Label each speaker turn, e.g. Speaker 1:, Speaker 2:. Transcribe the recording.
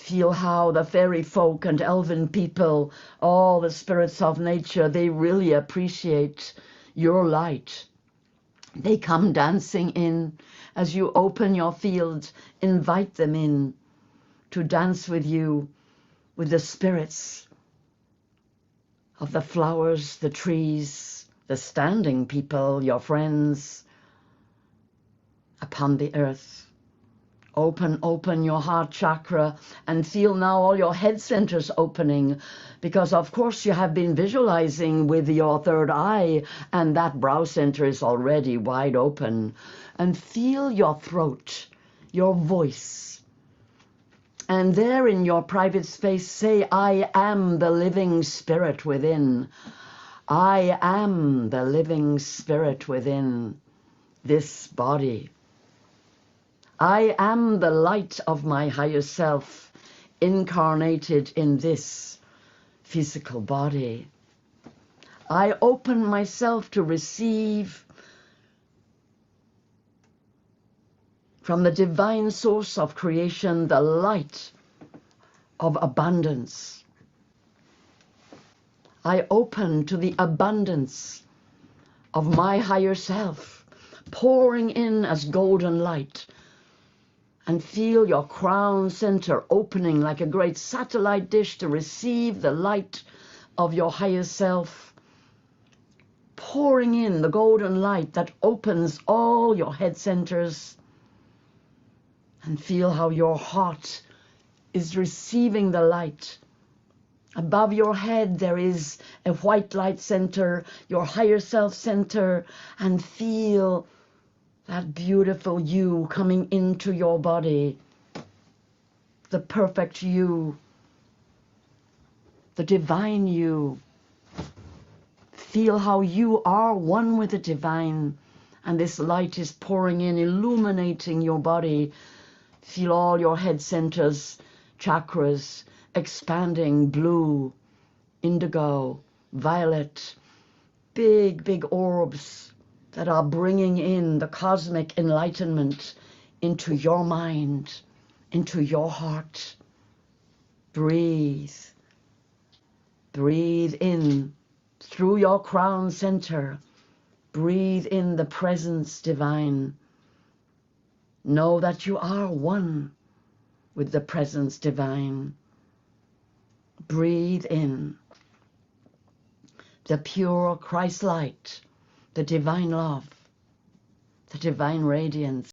Speaker 1: Feel how the fairy folk and elven people, all the spirits of nature, they really appreciate your light. They come dancing in as you open your field. Invite them in to dance with you, with the spirits of the flowers, the trees, the standing people, your friends upon the earth. Open your heart chakra and feel now all your head centers opening, because of course you have been visualizing with your third eye and that brow center is already wide open. And feel your throat, your voice. And there in your private space say, I am the living spirit within. I am the living spirit within this body. I am the light of my higher self, incarnated in this physical body. I open myself to receive from the divine source of creation the light of abundance. I open to the abundance of my higher self, pouring in as golden light. And feel your crown center opening like a great satellite dish to receive the light of your higher self, pouring in the golden light that opens all your head centers. And feel how your heart is receiving the light. Above your head there is a white light center, your higher self center, and feel that beautiful you coming into your body, the perfect you, the divine you. Feel how you are one with the divine, and this light is pouring in, illuminating your body. Feel all your head centers, chakras, expanding, blue, indigo, violet, big orbs that are bringing in the cosmic enlightenment into your mind, into your heart. Breathe. Breathe in through your crown center. Breathe in the presence divine. Know that you are one with the presence divine. Breathe in the pure Christ light, the divine love, the divine radiance.